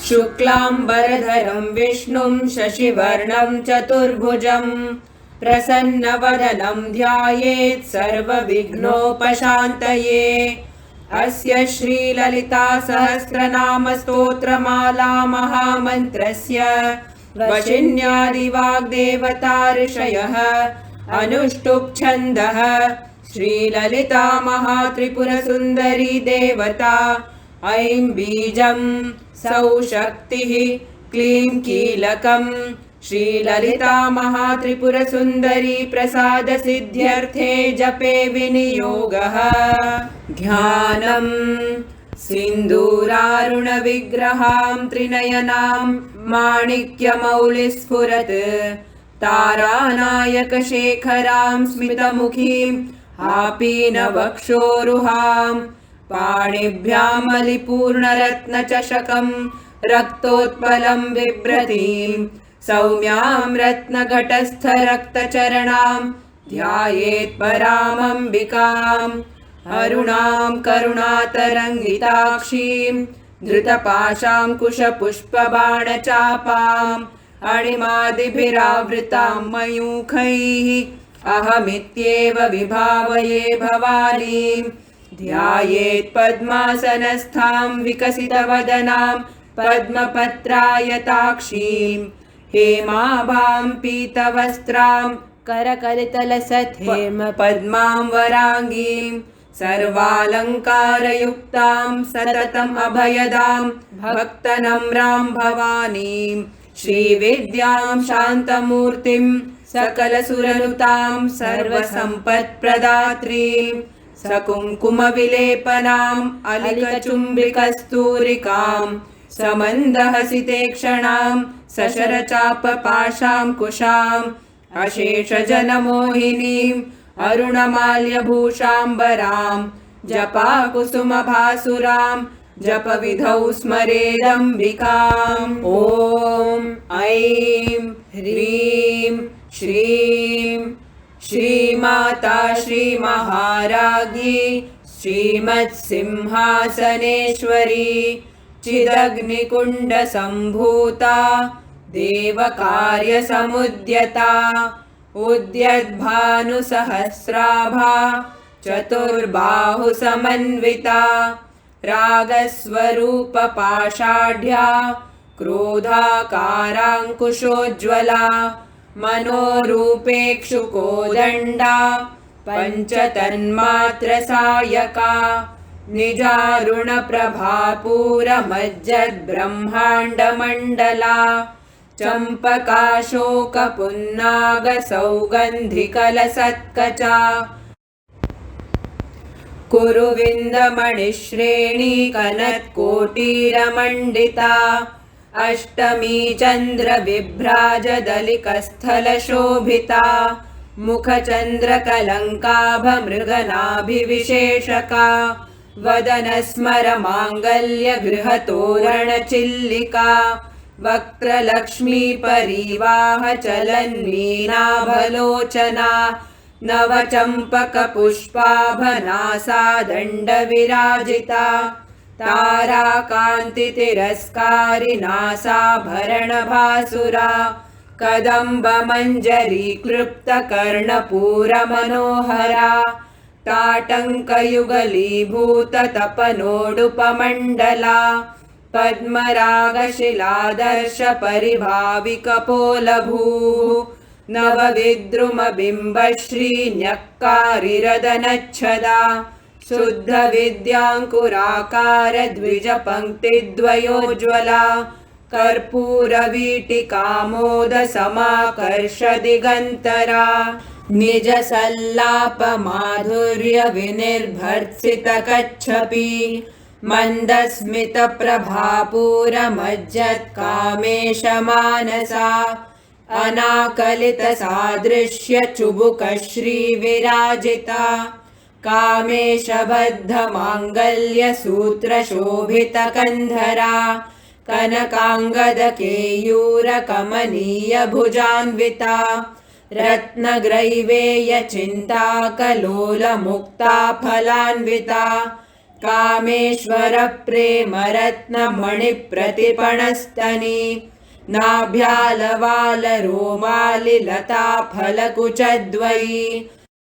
शुक्लाम्बरधरं विष्णुं शशिवर्णं चतुर्भुजं प्रसन्नवदनं ध्यायेत् सर्वविघ्नोपशान्तये। अस्य श्रीललितासहस्रनामस्तोत्रमाला महामन्त्रस्य वशिन्यादिवाग्देवता ऋषयः अनुष्टुप् श्रीललिता महात्रिपुरसुन्दरी देवता ऐं बीजं सौः शक्तिः क्लीं कीलकम् श्रीललिता महात्रिपुरसुन्दरी प्रसादसिद्ध्यर्थे जपे विनियोगः। ध्यानम् सिन्दूरारुणविग्रहां त्रिनयनां माणिक्यमौलिस्फुरत् तारानायकशेखरां स्मितमुखीं आपीनवक्षोरुहां पाणिभ्यामलिपूर्णरत्नचषकं रक्तोत्पलं बिभ्रतीं सौम्यां रत्नघटस्थरक्तचरणां ध्यायेत् परामम्बिकाम् अरुणां करुणातरङ्गिताक्षीं धृतपाशाङ्कुशपुष्पबाणचापाम् अणिमादिभिरावृतां मयूखैः अहमित्येव विभावये भवानीं ध्यायेत् पद्मासनस्थां विकसितवदनां पद्मपत्रायताक्षीं हेमाभां पीतवस्त्रां करकलितलसत्हेम पद्मां वराङ्गीं सर्वालङ्कारयुक्तां सततम् अभयदां भक्तनम्रां भवानीं श्रीविद्यां शान्तमूर्तिं सकलसुरनुतां सर्वसम्पत्प्रदात्रीं सकुङ्कुमविलेपनाम् अलिकचुम्बिकस्तूरिकां समन्दहसितेक्षणां सशरचापपाशाङ्कुशाम् अशेषजनमोहिनीम् अरुणमाल्यभूषाम्बरां जपाकुसुमभासुरां जपविधौ स्मरेदम्बिकाम्। ॐ ऐं ह्रीं श्रीं श्रीमाता श्रीमहाराज्ञी श्रीमत्सिंहासनेश्वरी चिदग्निकुण्डसम्भूता देवकार्यसमुद्यता उद्यद्भानुसहस्राभा चतुर्बाहुसमन्विता रागस्वरूपपाषाढ्या क्रोधाकाराङ्कुशोज्ज्वला मनोरूपेक्षुकोदण्डा पञ्चतन्मात्रसायका निजारुणप्रभापूरमज्जद्ब्रह्माण्डमण्डला चम्पकाशोकपुन्नागसौगन्धिकलसत्कचा कुरुविन्दमणिश्रेणीकनत्कोटीरमण्डिता अष्टमी चन्द्रविभ्राजदलिकस्थलशोभिता मुखचन्द्रकलङ्काभमृगनाभिविशेषका वदनस्मरमाङ्गल्यगृहतोरणचिल्लिका वक्त्रलक्ष्मीपरीवाहचलन्मीनाभलोचना नवचम्पकपुष्पाभनासा दण्डविराजिता ताराकान्तितिरस्कारिनासाभरणभासुरा कदम्बमञ्जरीक्लृप्तकर्णपूरमनोहरा ताटङ्कयुगलीभूततपनोडुपमण्डला पद्मरागशिलादर्शपरिभाविकपोलभूः नवविद्रुमबिम्बश्रीन्यक्कारिरदनच्छदा शुद्धविद्याङ्कुराकारद्विजपङ्क्तिद्वयोज्ज्वला कर्पूरवीटिकामोदसमाकर्षदिगन्तरा निजसल्लापमाधुर्यविनिर्भर्त्सितकच्छपी मन्दस्मितप्रभापूरमज्जत्कामेशमानसा अनाकलितसादृश्यचुबुकश्रीविराजिता कामेशबद्धमाङ्गल्यसूत्रशोभितकन्धरा कनकाङ्गदकेयूरकमनीयभुजान्विता रत्नग्रैवेयचिन्ताकलोलमुक्ता फलान्विता कामेश्वरप्रेमरत्नमणिप्रतिपणस्तनी नाभ्यालवालरोमालिलताफलकुचद्वयी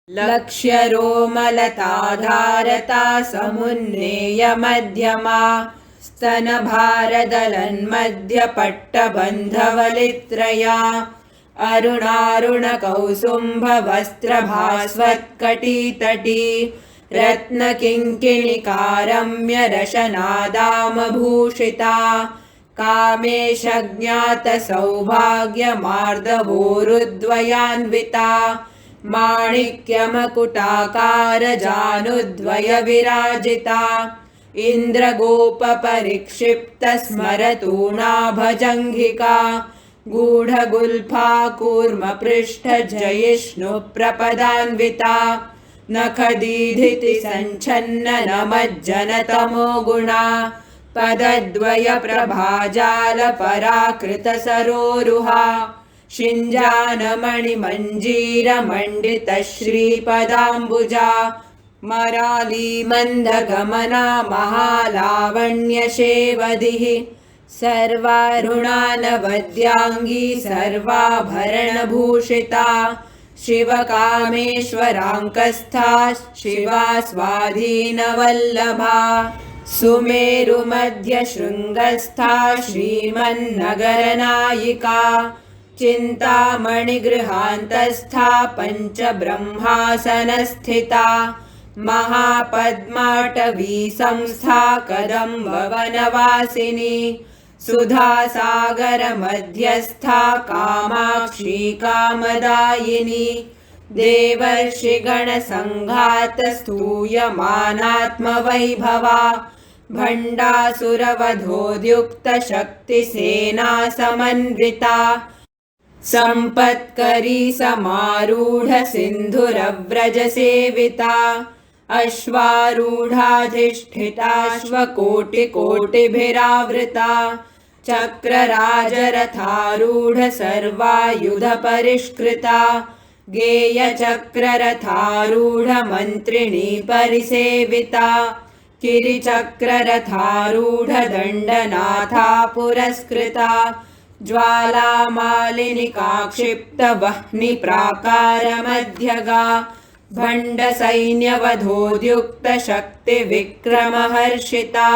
लक्ष्यरोमलताधारता समुन्नेयमध्यमा स्तनभारदलन्मध्यपट्टबन्धवलित्रया अरुणारुणकौसुम्भवस्त्रभास्वत्कटीतटी रत्नकिङ्किणिकारम्यरशनादामभूषिता कामेशज्ञातसौभाग्यमार्दवोरुद्वयान्विता माणिक्यमकुटाकारजानुद्वयविराजिता इन्द्रगोपपरिक्षिप्तस्मरतूणाभजङ्घिका गूढगुल्फा कूर्मपृष्ठजयिष्णुप्रपदान्विता नखदीधिति सञ्छन्ननमज्जनतमो गुणा पदद्वयप्रभाजालपराकृतसरोरुहा शिञ्जानमणिमञ्जीरमण्डितश्रीपदाम्बुजा मरालीमन्दगमना महालावण्यशेवधिः सर्वारुणानवद्याङ्गी सर्वाभरणभूषिता शिवकामेश्वराङ्कस्था शिवा स्वाधीनवल्लभा सुमेरुमध्यशृङ्गस्था श्रीमन्नगरनायिका चिन्तामणिगृहान्तस्था पञ्चब्रह्मासनस्थिता महापद्माटवी संस्था कदम्बवनवासिनी सुधासागरमध्यस्था कामाक्षी कामदायिनी देवर्षिगणसङ्घातस्तूयमानात्मवैभवा भण्डासुरवधोद्युक्तशक्तिसेना समन्विता सम्पत्करी समारूढसिन्धुरव्रजसेविता अश्वारूढाधिष्ठिताश्वकोटिकोटिभिरावृता चक्रराजरथारूढ सर्वायुधपरिष्कृता गेयचक्ररथारूढ मन्त्रिणी परिसेविता किरिचक्ररथारूढ दण्डनाथा पुरस्कृता ज्वालामालिनिका क्षिप्तवह्निप्राकारमध्यगा भण्डसैन्यवधोद्युक्तशक्तिविक्रमहर्षिता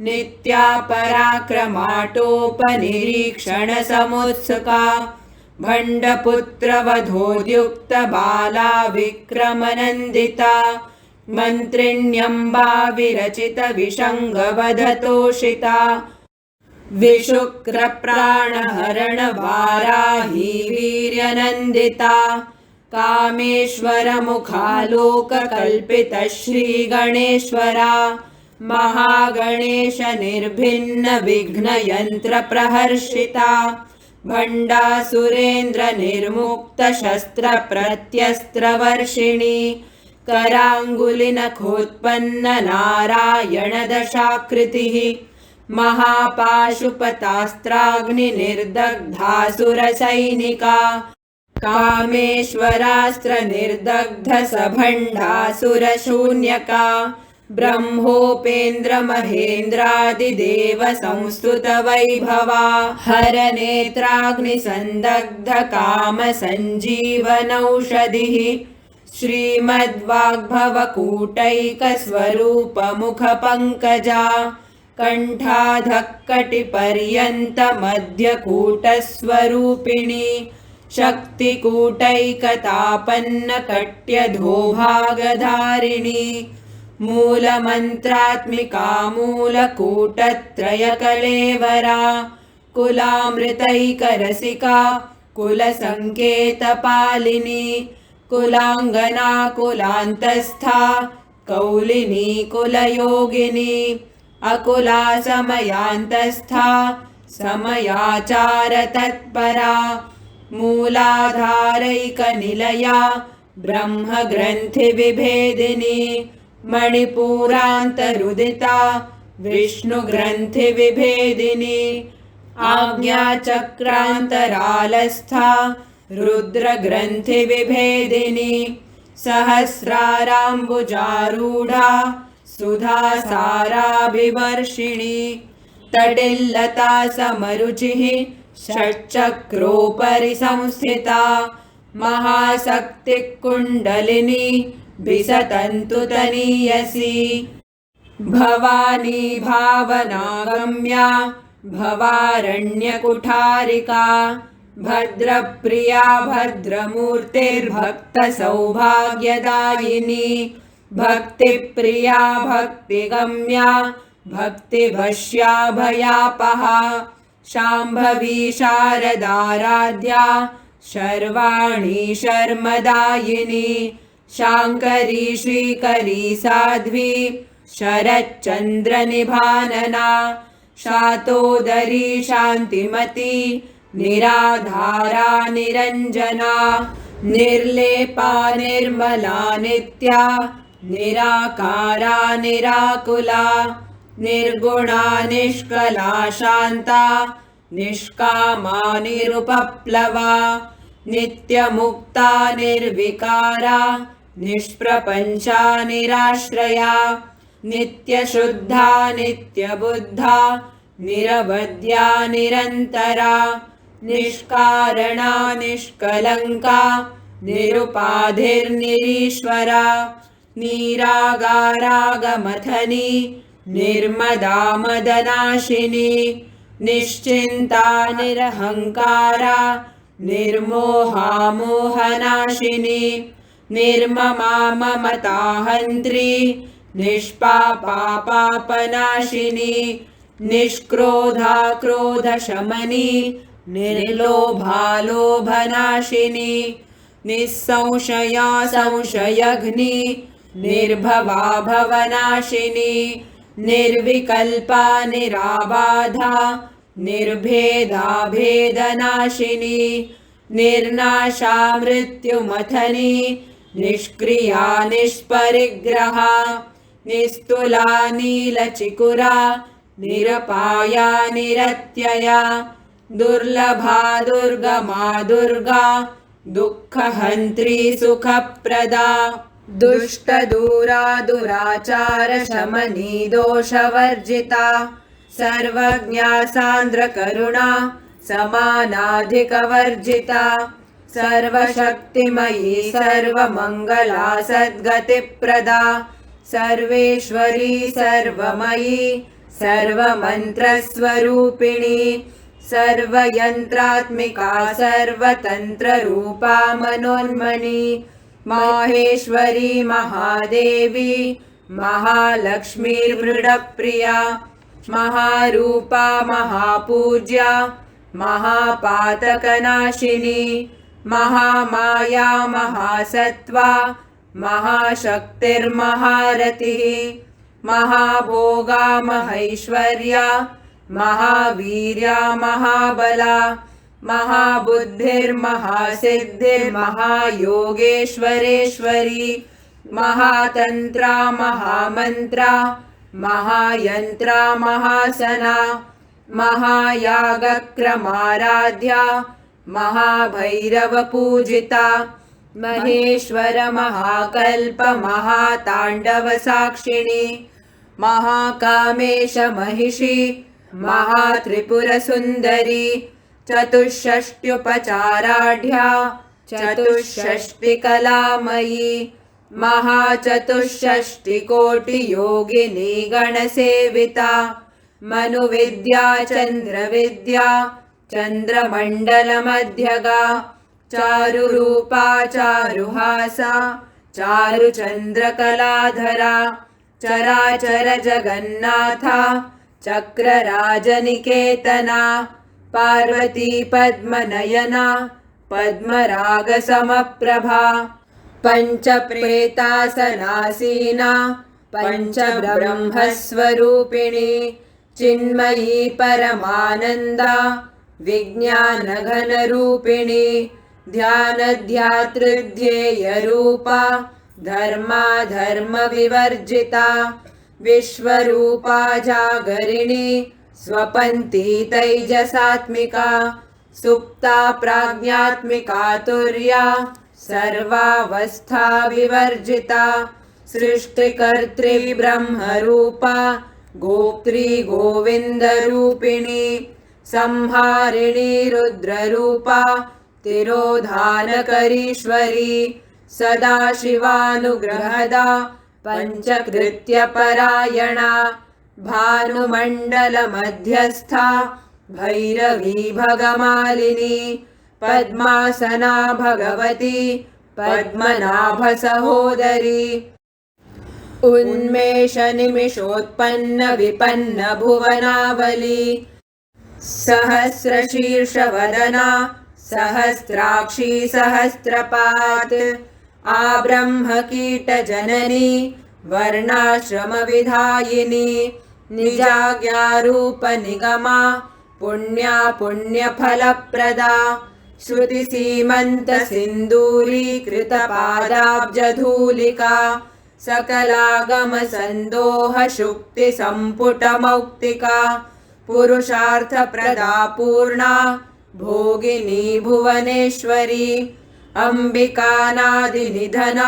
नित्या पराक्रमाटोपनिरीक्षणसमुत्सुका भण्डपुत्रवधोद्युक्तबाला विक्रमनन्दिता मन्त्रिण्यम्बा विरचितविषङ्गवधतोषिता विशुक्रप्राणहरणवाराही वीर्यनन्दिता कामेश्वरमुखालोककल्पितश्रीगणेश्वरा महागणेशनिर्भिन्नविघ्नयन्त्रप्रहर्षिता भण्डासुरेन्द्रनिर्मुक्तशस्त्रप्रत्यस्त्रवर्षिणी कराङ्गुलिनखोत्पन्ननारायणदशाकृतिः महापाशुपतास्त्राग्निनिर्दग्धासुरसैनिका कामेश्वरास्त्रनिर्दग्धसभण्डासुरशून्यका ब्रह्मोपेन्द्रमहेन्द्रादिदेवसंस्तुतवैभवा हरनेत्राग्निसन्दग्धकामसञ्जीवनौषधिः श्रीमद्वाग्भवकूटैकस्वरूपमुखपङ्कजा कण्ठाधक्कटिपर्यन्तमध्यकूटस्वरूपिणी शक्तिकूटैकतापन्नकट्यधोभागधारिणी मूलमन्त्रात्मिका मूलकूटत्रयकलेवरा कुलामृतैकरसिका कुलसङ्केतपालिनी कुलाङ्गना कुलान्तस्था कौलिनी कुलयोगिनी अकुला समयान्तस्था समयाचारतत्परा मूलाधारैकनिलया ब्रह्मग्रन्थिविभेदिनी मणिपूरान्तरुदिता विष्णुग्रन्थिविभेदिनी आज्ञाचक्रान्तरालस्था रुद्रग्रन्थिविभेदिनी सहस्राराम्बुजारूढा सुधासाराभिवर्षिणी तटिल्लता समरुचिः षट्चक्रोपरि संस्थिता महाशक्तिः कुण्डलिनी विसतन्तु तनीयसी भवानी भावनागम्या भवारण्यकुठारिका भद्रप्रिया भद्रमूर्तिर्भक्तसौभाग्यदायिनी भक्तिप्रिया भक्तिगम्या भक्तिभष्या भयापहा शाम्भवी शारदाराध्या शर्वाणी शर्मदायिनी शाङ्करी श्रीकरी साध्वी शरच्चन्द्रनिभानना शातोदरी शान्तिमती निराधारा निरञ्जना निर्लेपा निर्मला नित्या निराकारा निराकुला निर्गुणा निष्कला शान्ता निष्कामा निरुपप्लवा नित्यमुक्ता निर्विकारा निष्प्रपञ्चा निराश्रया नित्यशुद्धा नित्यबुद्धा निरवध्या निरन्तरा निष्कारणा निष्कलङ्का निरुपाधिर्निरीश्वरा निरागारागमथनी निर्मदा मदनाशिनी निश्चिन्ता निरहङ्कारा निर्मोहा मोहनाशिनी निर्ममा ममताहन्त्री निष्पापा पापनाशिनी निष्क्रोधा क्रोधशमनी निर्लोभा लोभनाशिनी निस्संशया संशयघ्नी निर्भवा भवनाशिनी निर्विकल्पा निराबाधा निर्भेदा भेदनाशिनी निर्नाशा मृत्युमथनी निष्क्रिया निष्परिग्रहा निस्तुला नीलचिकुरा निरपाया निरत्यया दुर्लभा दुर्गमा दुर्गा दुःखहन्त्री सुखप्रदा दुष्टदूरा दुराचारशमनी दोषवर्जिता सर्वज्ञा सान्द्रकरुणा समानाधिकवर्जिता सर्वशक्तिमयी सर्वमङ्गला सद्गतिप्रदा सर्वेश्वरी सर्वमयी सर्वमन्त्रस्वरूपिणी सर्वयन्त्रात्मिका सर्वतन्त्ररूपा मनोन्मनी माहेश्वरी महादेवी महालक्ष्मीर्मृडप्रिया महारूपा महापूज्या महापातकनाशिनी महामाया महासत्त्वा महाशक्तिर्महारतिः महाभोगा महैश्वर्या महावीर्या महाबला महाबुद्धिर्महासिद्धिर्महायोगेश्वरेश्वरी महातन्त्रा महामन्त्रा महायन्त्रा महासना महायागक्रमाराध्या महाभैरवपूजिता महेश्वर महाकल्प महाताण्डवसाक्षिणी महाकामेश महिषी महात्रिपुरसुन्दरी चतुष्षष्ट्युपचाराढ्या चतुष्षष्टिकलामयी महाचतुष्षष्टिकोटियोगिनी गणसेविता मनुविद्या चन्द्रविद्या चन्द्रमण्डलमध्यगा चारुरूपा चारुहासा चारुचन्द्रकलाधरा चराचर जगन्नाथा चक्रराजनिकेतना पार्वती पद्मनयना पद्मरागसमप्रभा पञ्चप्रेतासनासीना पञ्चब्रह्मस्वरूपिणी चिन्मयी परमानन्दा विज्ञानघनरूपिणी ध्यानध्यातृध्येयरूपा धर्माधर्मविवर्जिता विश्वरूपा जागरिणी स्वपन्ती तैजसात्मिका सुप्ता प्राज्ञात्मिका तुर्या सर्वावस्था विवर्जिता सृष्टिकर्त्री ब्रह्मरूपा गोप्त्री गोविन्दरूपिणी संहारिणी रुद्ररूपा तिरोधानकरीश्वरी सदाशिवानुग्रहदा पञ्चकृत्यपरायणा भानुमण्डलमध्यस्था भैरवी भगमालिनी पद्मासना भगवती पद्मनाभसहोदरी उन्मेषनिमिषोत्पन्न विपन्न भुवनावली सहस्रशीर्षवदना सहस्राक्षी सहस्रपात् आब्रह्मकीटजननी वर्णाश्रमविधायिनी निजाज्ञारूपनिगमा पुण्या पुण्यफलप्रदा श्रुतिसीमन्तसिन्दूरीकृतपादाब्जधूलिका सकलागमसन्दोहशुक्तिसम्पुटमौक्तिका पुरुषार्थप्रदा पूर्णा भोगिनी भुवनेश्वरी अम्बिकानादिनिधना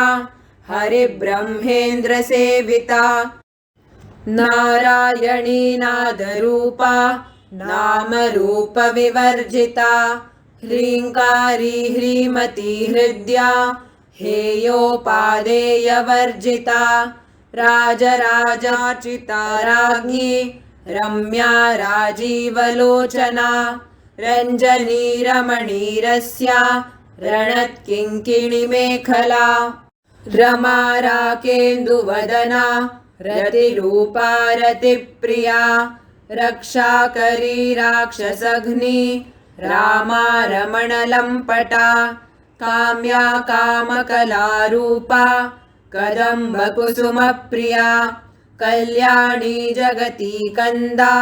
हरिब्रह्मेन्द्रसेविता नारायणी नादरूपा नामरूपविवर्जिता ह्रीङ्कारी ह्रीमती हृद्या हेयोपादेयवर्जिता राजराजार्चिता राज्ञी रम्या राजीवलोचना रञ्जनी रमणीरस्या रणत्किङ्किणिमेखला रमा राकेन्दुवदना रतिरूपा रतिप्रिया रक्षाकरी राक्षसघ्नी रामा रमणलम्पटा काम्या कामकलारूपा कदम्बकुसुमप्रिया कल्याणी जगती कन्दा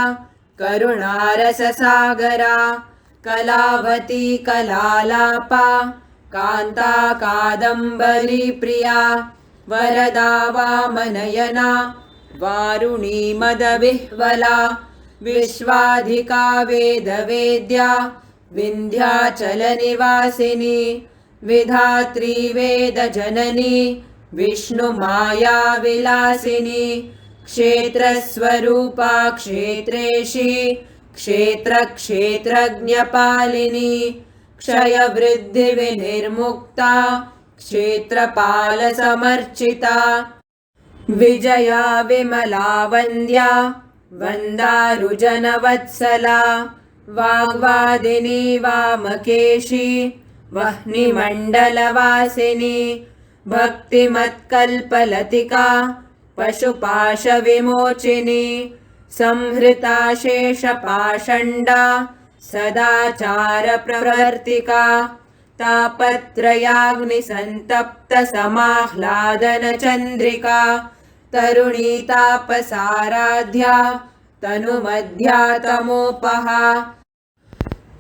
करुणारससागरा कलावती कलालापा कान्ता कादम्बरी प्रिया वरदा वामनयना वारुणी मदविह्वला विश्वाधिका वेदवेद्या विन्ध्याचलनिवासिनी विधात्री वेदजननी विष्णुमाया विलासिनी क्षेत्रस्वरूपा क्षेत्रेशी क्षेत्रक्षेत्रज्ञपालिनी क्षयवृद्धिविनिर्मुक्ता क्षेत्रपालसमर्चिता विजया विमला वन्द्या वन्दारुजनवत्सला वाग्वादिनी वामकेशी वह्निमण्डलवासिनी भक्तिमत्कल्पलतिका पशुपाशविमोचिनी संहृता शेषपाषण्डा सदाचारप्रवर्तिका तापत्रयाग्निसन्तप्तसमाह्लादनचन्द्रिका तरुणी तापसाराध्या तनुमध्या तमोपहा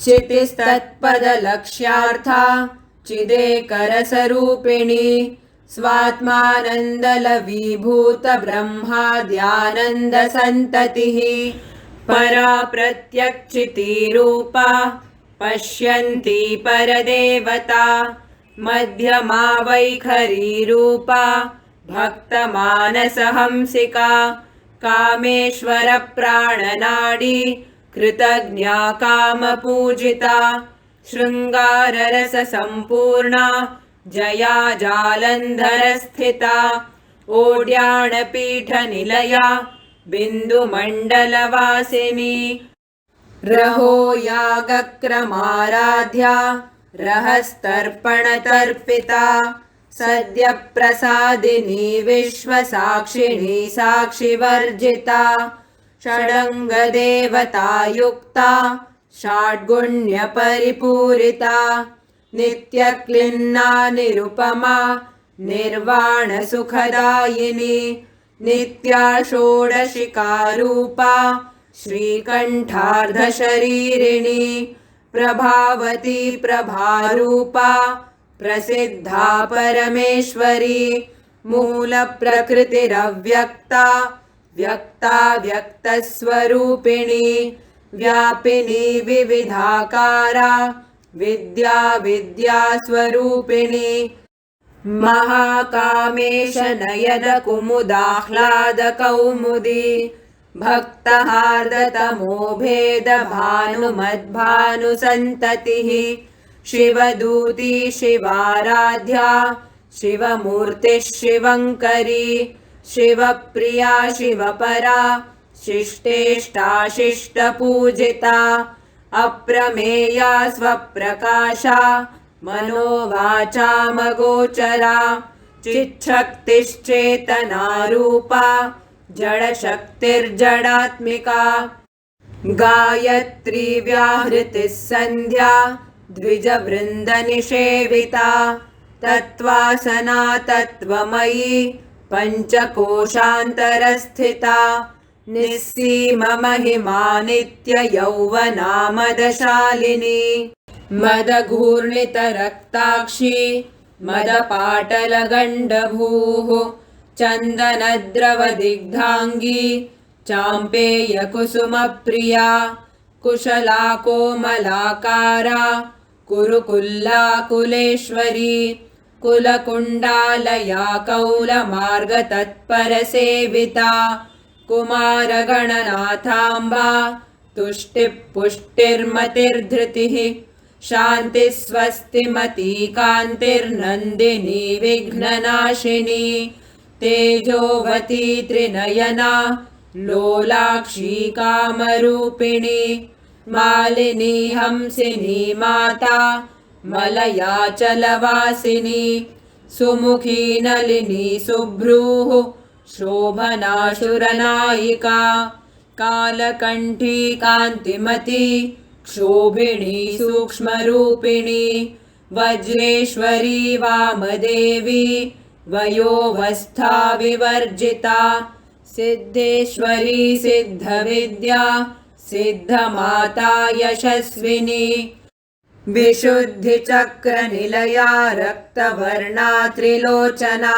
चितिस्तत्पदलक्ष्यार्था चिदेकरसरूपिणी स्वात्मानन्दलवीभूतब्रह्माद्यानन्दसन्ततिः परा प्रत्यक्षितिरूपा पश्यन्ती परदेवता मध्यमा वैखरीरूपा भक्तमानसहंसिका कामेश्वरप्राणनाडी कृतज्ञा कामपूजिता शृङ्गाररससम्पूर्णा जया जालन्धरस्थिता ओड्याणपीठनिलया बिन्दुमण्डलवासिनी रहो यागक्रमाराध्या रहस्तर्पणतर्पिता सद्यप्रसादिनी विश्वसाक्षिणी साक्षिवर्जिता षडङ्गदेवतायुक्ता षड्गुण्यपरिपूरिता नित्यक्लिन्ना निरुपमा निर्वाणसुखदायिनी नित्या षोडशिकारूपा श्रीकण्ठार्धशरीरिणी प्रभावती प्रभारूपा प्रसिद्धा परमेश्वरी मूलप्रकृतिरव्यक्ता व्यक्ता व्यक्तस्वरूपिणी व्यापिनी विविधाकारा विद्या विद्यास्वरूपिणी महाकामेश नयन कुमुदाह्लादकौमुदी भक्तहार्दतमो भेद भानुमद्भानुसन्ततिः शिवदूती शिवाराध्या शिवमूर्तिः शिवङ्करी शिवप्रिया शिवपरा शिष्टेष्टा शिष्टपूजिता अप्रमेया स्वप्रकाशा मनोवाचामगोचरा चिच्छक्तिश्चेतनारूपा जडशक्तिर्जडात्मिका गायत्री व्याहृतिः सन्ध्या द्विजवृन्दनिषेविता तत्त्वासना तत्त्वमयी पञ्चकोशान्तरस्थिता निस्सीममहिमा नित्ययौवना मदशालिनी मदघूर्णितरक्ताक्षी मदपाटलगण्डभूः चन्दनद्रवदिग्धाङ्गी चाम्पेयकुसुमप्रिया कुशला कोमलाकारा कुरुकुल्लाकुलेश्वरी कुलकुण्डालया कौलमार्गतत्परसेविता कुमारगणनाथाम्बा तुष्टिः पुष्टिर्मतिर्धृतिः शान्तिस्वस्तिमती कान्तिर्नन्दिनी विघ्ननाशिनी तेजोवती त्रिनयना लोलाक्षी कामरूपिणी मालिनी हंसिनी माता मलयाचलवासिनी सुमुखी नलिनी शुभ्रूः शोभनाशुरनायिका कालकण्ठी कान्तिमती क्षोभिणी सूक्ष्मरूपिणी वज्रेश्वरी वामदेवी वयोवस्था विवर्जिता सिद्धेश्वरी सिद्धविद्या सिद्धमाता यशस्विनी विशुद्धिचक्रनिलया रक्तवर्णा त्रिलोचना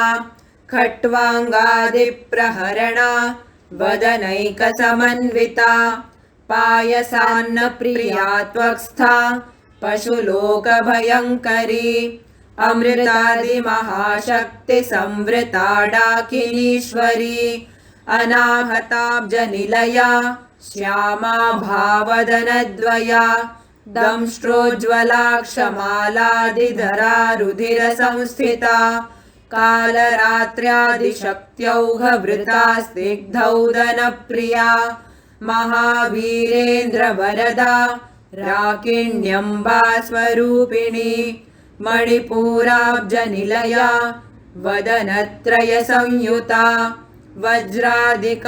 खट्वाङ्गादिप्रहरणा वदनैकसमन्विता पायसान्नप्रिया त्वक्स्था पशुलोकभयङ्करी अमृतादिमहाशक्तिसंवृता डाकिनीश्वरी अनाहताब्जनिलया श्यामा भावदनद्वया दंष्ट्रोज्ज्वलाक्षमालादिधरा रुधिरसंस्थिता कालरात्र्यादिशक्त्यौघवृता स्निग्धौदनप्रिया महावीरेन्द्रवरदा राकिण्यम्बा स्वरूपिणी मणिपूराब्जनिलया वदनत्रयसंयुता वज्रादिकायुधोपेता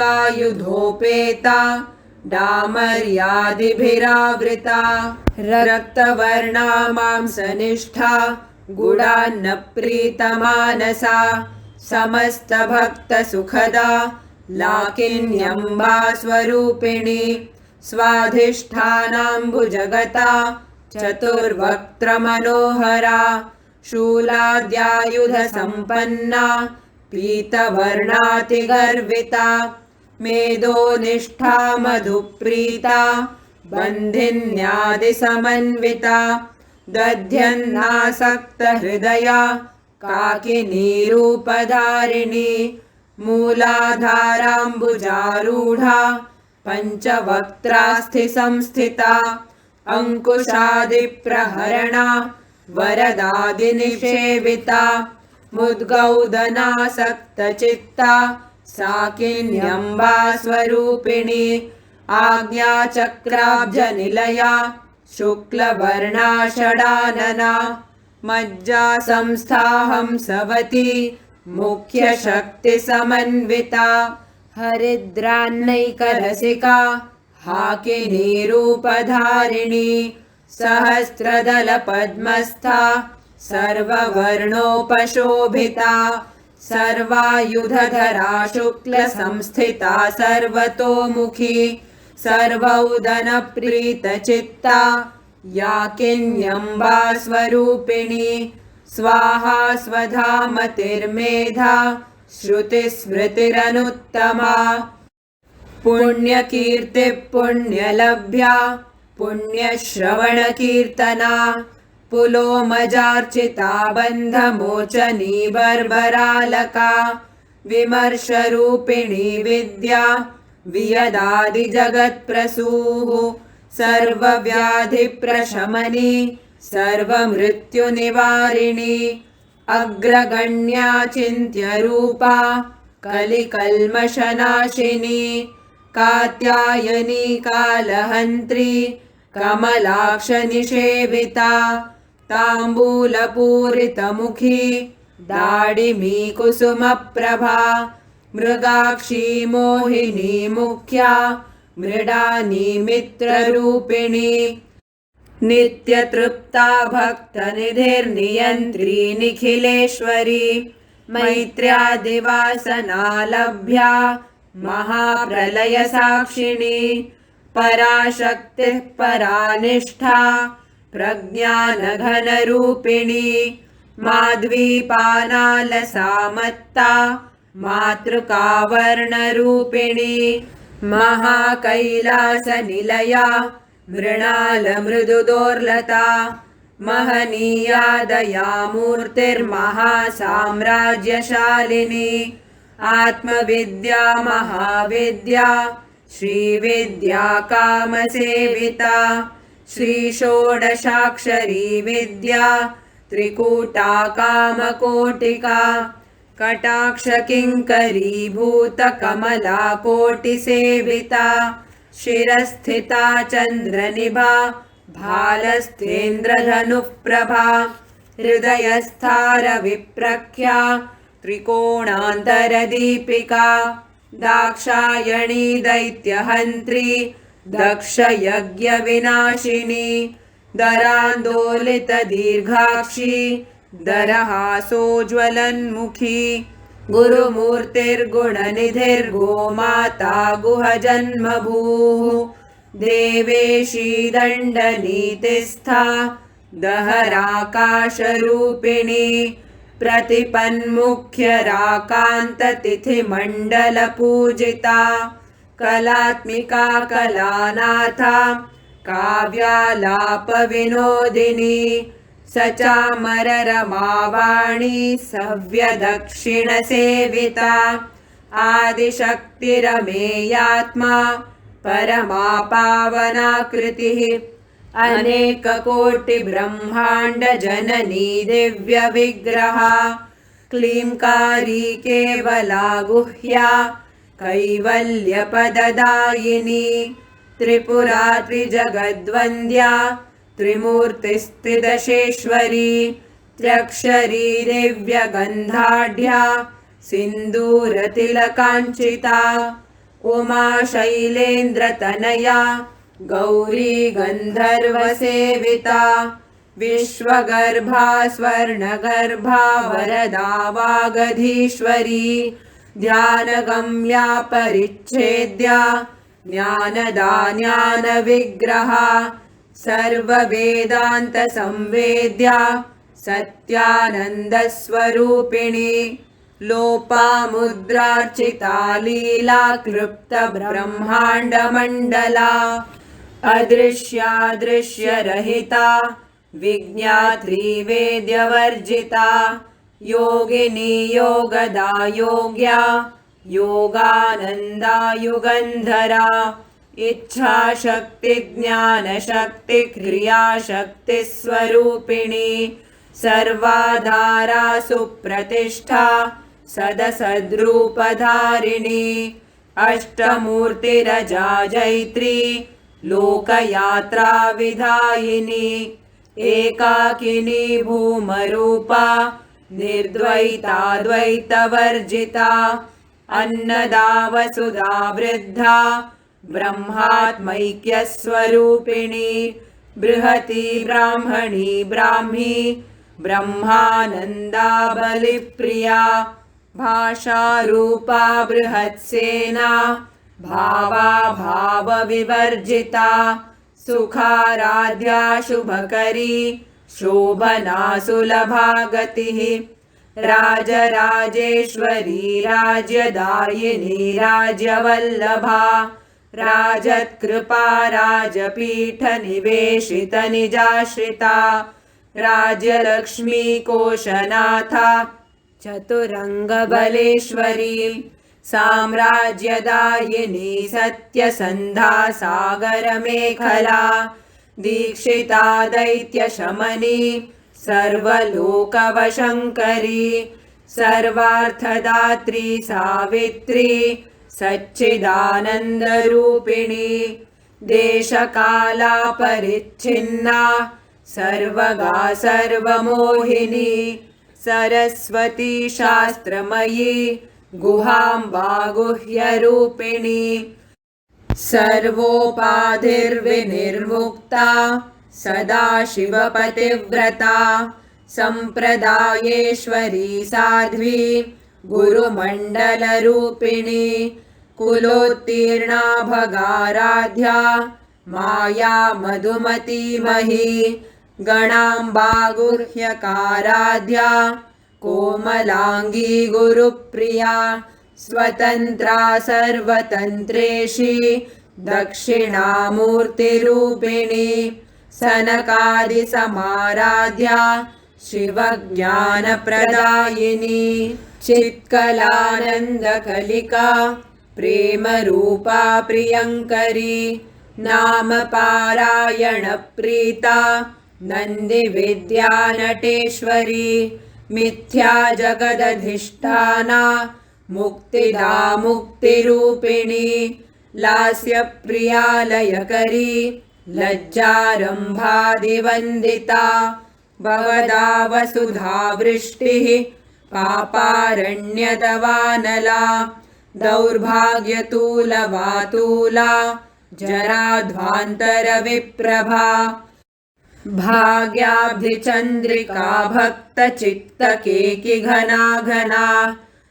डामर्यादिभिरावृता रक्तवर्णा मांसनिष्ठा गुडान्नप्रीतमानसा समस्तभक्तसुखदा लाकिन्यम्बा स्वरूपिणी स्वाधिष्ठानाम्बुजगता चतुर्वक्त्रमनोहरा शूलाद्यायुधसम्पन्ना पीतवर्णातिगर्विता मेधोनिष्ठा मधुप्रीता बन्धिन्यादिसमन्विता दध्यन्नासक्तहृदया काकिनीरूपधारिणी मूलाधाराम्बुजारूढा पञ्चवक्त्रास्थिसंस्थिता अङ्कुशादिप्रहरणा वरदादिनिषेविता मुद्गौदनासक्तचित्ता साकिन्यम्बा स्वरूपिणी आज्ञाचक्राब्जनिलया शुक्लवर्णा षडानना मज्जासंस्थाहंसवती मुख्यशक्तिसमन्विता हरिद्रान्नैकरसिका हाकिनीरूपधारिणी सहस्रदलपद्मस्था सर्ववर्णोपशोभिता सर्वायुधधरा शुक्लसंस्थिता सर्वतोमुखी सर्वौदनप्रीतचित्ता याकिन्यम्बा स्वरूपिणी स्वाहा स्वधा मतिर्मेधा श्रुतिस्मृतिरनुत्तमा पुण्यकीर्तिः पुण्यलभ्या पुण्यश्रवणकीर्तना पुलोमजार्चिता बन्धमोचनी बर्बरालका विमर्शरूपिणी विद्या वियदादिजगत्प्रसूः सर्वव्याधिप्रशमनी सर्वमृत्युनिवारिणी अग्रगण्या चिन्त्यरूपा कलिकल्मषनाशिनी कात्यायनी कालहन्त्री कमलाक्षनिषेविता ताम्बूलपूरितमुखी दाडिमी कुसुमप्रभा मृगाक्षी मोहिनी मुख्या मृडानी मित्ररूपिणी नित्यतृप्ता भक्तनिधिर्नियन्त्री निखिलेश्वरी मैत्र्यादिवासनालभ्या महाप्रलयसाक्षिणी पराशक्तिः परानिष्ठा प्रज्ञानघनरूपिणी माध्वीपानालसामत्ता मातृकावर्णरूपिणी महाकैलासनिलया मृणालमृदुदोर्लता महनीया दयामूर्तिर्महासाम्राज्यशालिनी आत्मविद्या महाविद्या श्रीविद्या कामसेविता श्रीषोडशाक्षरी विद्या त्रिकूटा कामकोटिका कटाक्षकिङ्करीभूतकमला कोटिसेविता शिरस्थिता चन्द्रनिभा भालस्थेन्द्रधनुःप्रभा हृदयस्थारविप्रख्या त्रिकोणान्तरदीपिका दाक्षायणी दैत्यहन्त्री दक्षयज्ञविनाशिनी दरान्दोलितदीर्घाक्षी दरहासोज्ज्वलन्मुखी गुरुमूर्तिर्गुणनिधिर्गोमाता गुहजन्मभूः देवेशी दण्डनीतिस्था दहराकाशरूपिणी प्रतिपन्मुख्यराकान्ततिथिमण्डलपूजिता कलात्मिका कलानाथा काव्यालापविनोदिनी सचामररमावाणी सव्यदक्षिणसेविता आदिशक्तिरमेयात्मा परमा पावनाकृतिः अनेककोटिब्रह्माण्डजननी दिव्यविग्रहा क्लींकारी केवला गुह्या कैवल्यपददायिनी त्रिपुरा त्रिजगद्वन्द्या त्रिमूर्तिस्त्रिदशेश्वरी त्र्यक्षरी दिव्यगन्धाढ्या सिन्दूरतिलकाञ्चिता उमा शैलेन्द्रतनया गौरी गन्धर्वसेविता विश्वगर्भा स्वर्णगर्भा वरदा वागधीश्वरी ध्यानगम्या परिच्छेद्या ज्ञानदा ज्ञानविग्रहा सर्ववेदान्तसंवेद्या सत्यानन्दस्वरूपिणी लोपामुद्रार्चिता लीला क्लृप्तब्रह्माण्डमण्डला अदृश्यादृश्यरहिता विज्ञात्री वेद्यवर्जिता योगिनी योगदा योग्या योगानन्दा युगन्धरा इच्छाशक्तिज्ञानशक्तिक्रियाशक्तिस्वरूपिणी सर्वाधारा सुप्रतिष्ठा सदसद्रूपधारिणी अष्टमूर्तिरजा जैत्री लोकयात्रा विधायिनी एकाकिनी भूमरूपा निर्द्वैताद्वैतवर्जिता अन्नदा वसुधा वृद्धा ब्रह्मात्मैक्यस्वरूपिणी बृहती ब्राह्मणी ब्राह्मी ब्रह्मानन्दा बलिप्रिया भाषारूपा बृहत्सेना भावा भावविवर्जिता सुखाराध्या शुभकरी शोभना सुलभा गतिः राजराजेश्वरी राज्यदायिनी राज्यवल्लभा राजत्कृपा राजपीठनिवेशितनिजाश्रिता राज्यलक्ष्मी कोशनाथा चतुरङ्गबलेश्वरी साम्राज्यदायिनी सत्यसन्धा सागरमेखला दीक्षिता दैत्यशमनी सर्वलोकवशङ्करी सर्वार्थदात्री सावित्री सच्चिदानन्दरूपिणी देशकालापरिच्छिन्ना सर्वगा सर्वमोहिनी सरस्वती शास्त्रमयी गुहाम्बा गुह्यरूपिणी सर्वोपाधिर्विनिर्मुक्ता सदाशिवपतिव्रता सम्प्रदायेश्वरी साध्वी गुरुमण्डलरूपिणी कुलोत्तीर्णा भगाराध्या माया मधुमतीमही गणाम्बा गुह्यकाराध्या कोमलांगी गुरुप्रिया स्वतन्त्रा सर्वतन्त्रेशी दक्षिणामूर्तिरूपिणी सनकादिसमाराध्या शिवज्ञानप्रदायिनी चित्कलानन्दकलिका प्रेमरूपा प्रियङ्करी नामपारायणप्रीता नन्दिविद्यानटेश्वरी मिथ्या जगदधिष्ठाना मुक्तिदा मुक्तिरूपिणी लास्यप्रियालयकरी लज्जारम्भादिवन्दिता भवदा वसुधावृष्टिः पापारण्यदवानला दौर्भाग्यतूलवातूला जराध्वान्तरविप्रभा भाग्याब्धिचन्द्रिका भक्तचित्तकेकिघना घना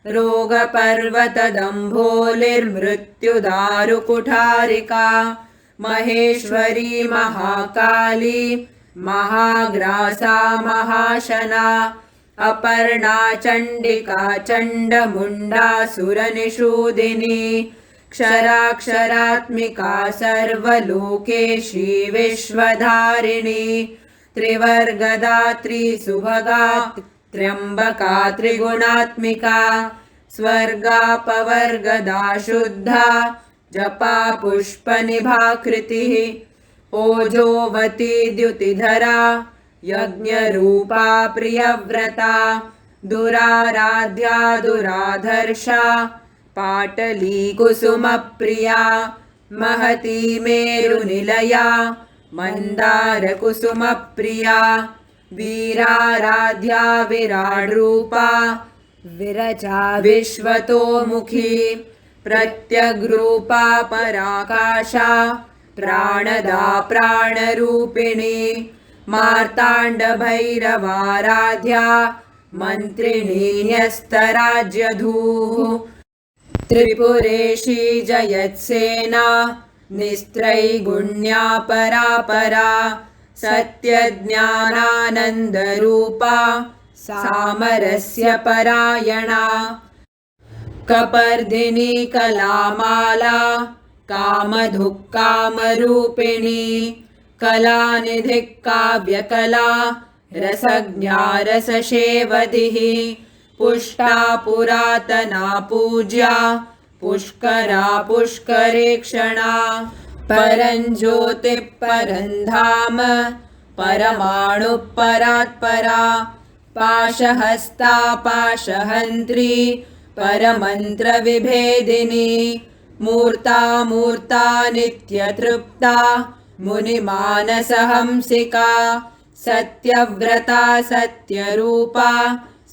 रोगपर्वतदम्भोलिर्मृत्युदारुकुठारिका महेश्वरी महाकाली महाग्रासा महाशना अपर्णा चण्डिका चण्डमुण्डासुरनिषूदिनी क्षराक्षरात्मिका सर्वलोकेशी विश्वधारिणी त्रिवर्गदात्री सुभगा त्र्यम्बका त्रिगुणात्मिका स्वर्गापवर्गदा शुद्धा जपा पुष्पनिभाकृतिः ओजोवती द्युतिधरा यज्ञरूपा प्रियव्रता दुराराध्या दुराधर्षा पाटली कुसुमप्रिया महती मेरुनिलया मन्दारकुसुमप्रिया वीराराध्या विराड्रूपा विरजा विश्वतोमुखी प्रत्यग्रूपा पराकाशा प्राणदा प्राणरूपिणी मार्ताण्डभैरवाराध्या मन्त्रिणी न्यस्तराज्यधूः त्रिपुरेशी जयत्सेना निस्त्रैगुण्या परापरा सत्यज्ञानानन्दरूपा सामरस्य परायणा कपर्दिनी कलामाला कामधुक्कामरूपिणी कलानिधिः काव्यकला रसज्ञा रससेवधिः पुष्टा पुरातना पूज्या पुष्करा पुष्करेक्षणा परञ्ज्योतिः परन्धाम परमाणुः परात्परा पाशहस्ता पाशहन्त्री परमन्त्रविभेदिनी मूर्ता मूर्ता नित्यतृप्ता मुनिमानसहंसिका सत्यव्रता सत्यरूपा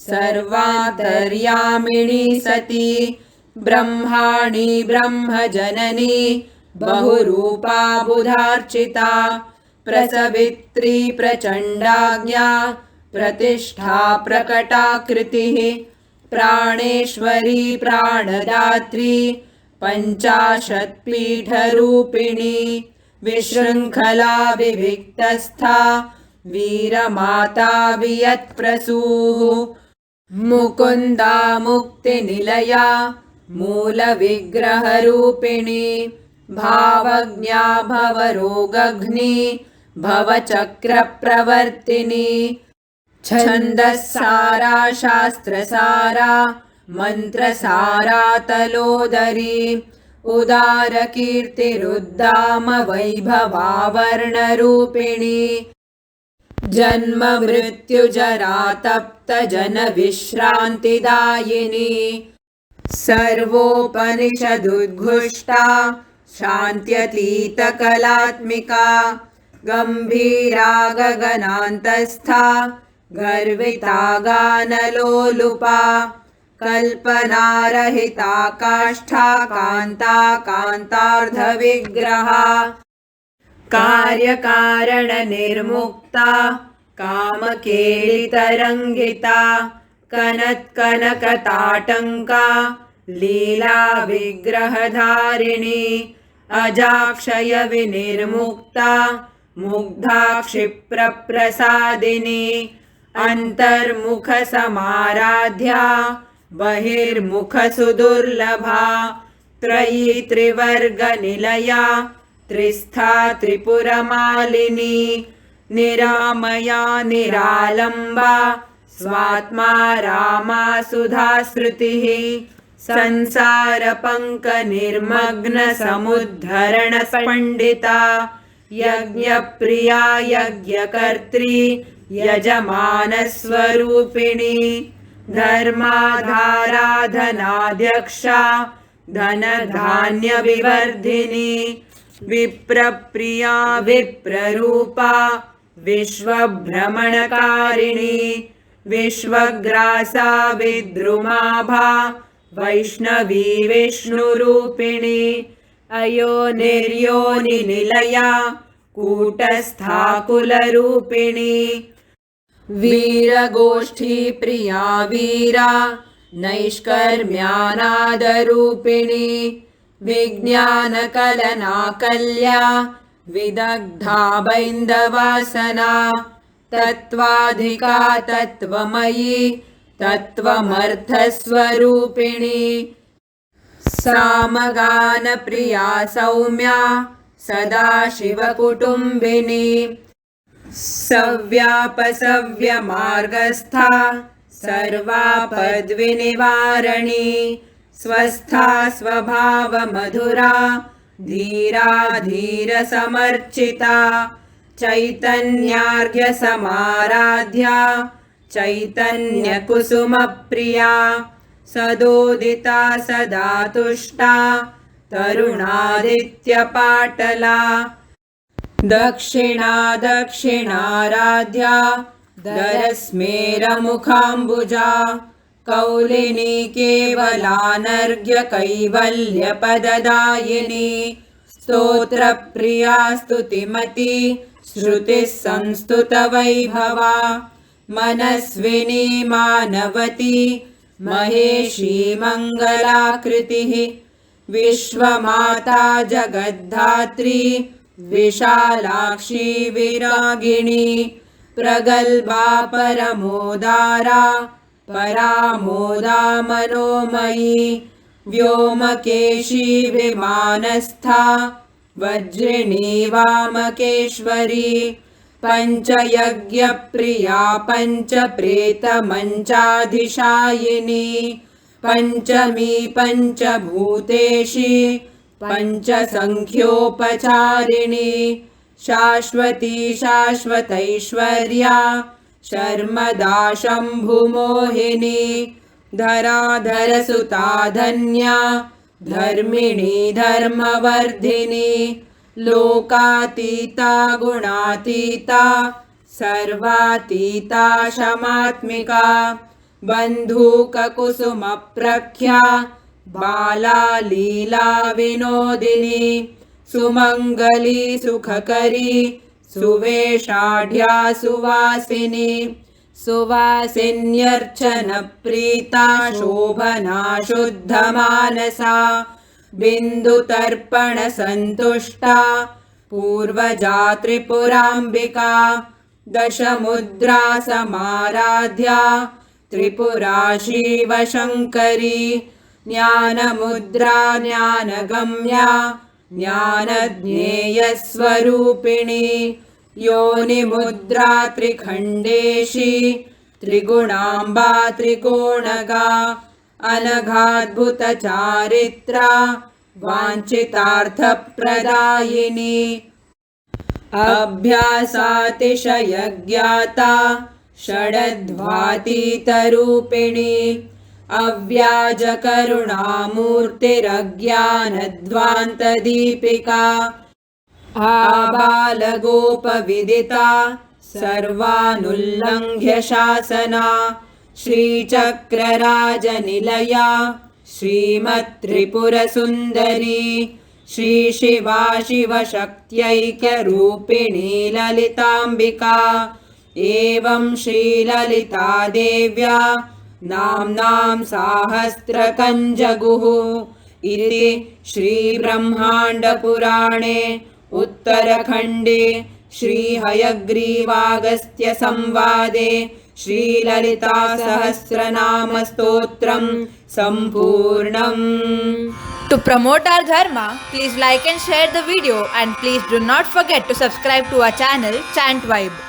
सर्वान्तर्यामिणी सती ब्रह्माणी ब्रह्मजननी बहुरूपा बुधार्चिता प्रसवित्री प्रचण्डाज्ञा प्रतिष्ठा प्रकटाकृतिः प्राणेश्वरी प्राणदात्री पञ्चाशत्पीठरूपिणी विशृङ्खला विविक्तस्था वीरमाता वियत्प्रसूः मुकुन्दा मुक्तिनिलया मूलविग्रहरूपिणी भावज्ञा भवरोगघ्नी भवचक्रप्रवर्तिनी छन्दस्सारा शास्त्रसारा मन्त्रसारा तलोदरी उदारकीर्तिरुद्दाम वैभवावर्णरूपिणी जन्म मृत्युजरा तप्तजनविश्रान्तिदायिनी सर्वोपनिषदुद्घुष्टा शान्त्यतीतकलात्मिका गम्भीरा गगनान्तस्था गर्विता गानलोलुपा कल्पनारहिता काष्ठा कान्ता कान्तार्धविग्रहा कार्यकारणनिर्मुक्ता कामकेलितरङ्गिता कनत्कनकताटङ्का लीला विग्रहधारिणी अजाक्षयविनिर्मुक्ता मुग्धा क्षिप्रप्रसादिनी अन्तर्मुखसमाराध्या बहिर्मुखसुदुर्लभा त्रयी त्रिवर्गनिलया त्रिस्था त्रिपुरमालिनी निरामया निरालम्बा स्वात्मा रामा सुधाश्रुतिः संसारपङ्कनिर्मग्नसमुद्धरणपण्डिता यज्ञप्रिया यज्ञकर्त्री यजमानस्वरूपिणी धर्माधाराधनाध्यक्षा धनधान्यविवर्धिनी विप्रप्रिया विप्ररूपा विश्वभ्रमणकारिणी विश्वग्रासा विद्रुमाभा वैष्णवी विष्णुरूपिणी अयोनिर्योनिनिलया कूटस्था कुलरूपिणी वीरगोष्ठीप्रिया वीरा नैष्कर्म्यानादरूपिणी विज्ञानकलनाकल्या विदग्धा बैन्दवासना तत्त्वाधिका तत्त्वमयी तत्त्वमर्थस्वरूपिणी सामगानप्रिया सौम्या सदाशिवकुटुम्बिनी सव्यापसव्यमार्गस्था सर्वापद्विनिवारणी स्वस्था स्वभावमधुरा धीरा धीरसमर्चिता चैतन्यार्घ्यसमाराध्या चैतन्यकुसुमप्रिया सदोदिता सदा तुष्टा तरुणादित्यपाटला दक्षिणा दक्षिणाराध्या दरस्मेरमुखाम्बुजा कौलिनी केवलानर्घ्यकैवल्यपददायिनी स्तोत्रप्रिया स्तुतिमती श्रुतिः संस्तुतवैभवा मनस्विनी मानवती महेशी मङ्गलाकृतिः विश्वमाता जगद्धात्री विशालाक्षी विरागिणी प्रगल्भा परमोदारा परामोदा मनोमयी व्योमकेशी विमानस्था वज्रिणी वामकेश्वरी पञ्चयज्ञप्रिया पञ्चप्रेतमञ्चाधिशायिनी पञ्चमी पञ्चभूतेशी पञ्चसङ्ख्योपचारिणी शाश्वती शाश्वतैश्वर्या शर्मदा शम्भुमोहिनी धराधरसुता धन्या धर्मिणी धर्मवर्धिनी लोकातीता गुणातीता सर्वातीता शमात्मिका बन्धूककुसुमप्रख्या बाला लीला विनोदिनी सुमङ्गली सुखकरी सुवेशाढ्या सुवासिनी सुवासिन्यर्चनप्रीता शोभना शुद्धमानसा बिन्दुतर्पणसन्तुष्टा पूर्वजा त्रिपुराम्बिका दशमुद्रा समाराध्या त्रिपुरा शिवशङ्करी ज्ञानमुद्रा ज्ञानगम्या ज्ञानज्ञेयस्वरूपिणी योनिमुद्रा त्रिखण्डेशी त्रिगुणाम्बा त्रिकोणगा अनघाद्भुतचारित्रा वाञ्छितार्थप्रदायिनी अभ्यासातिशयज्ञाता षडध्वातीतरूपिणी अव्याजकरुणामूर्तिरज्ञानध्वान्तदीपिका आबालगोपविदिता सर्वानुल्लङ्घ्य शासना श्रीचक्रराजनिलया श्रीमत्त्रिपुरसुन्दरी श्रीशिवा शिवशक्त्यैक्यरूपिणी ललिताम्बिका एवं श्रीललिता देव्या नाम्नां साहस्रकञ्जगुः इति श्रीब्रह्माण्डपुराणे उत्तरखण्डे श्रीहयग्रीवागस्त्यसंवादे श्रीललितासहस्रनामस्तोत्रं सम्पूर्णम्। To promote our dharma, please like and share the video, and please do not forget to subscribe to our channel Chant Vibe.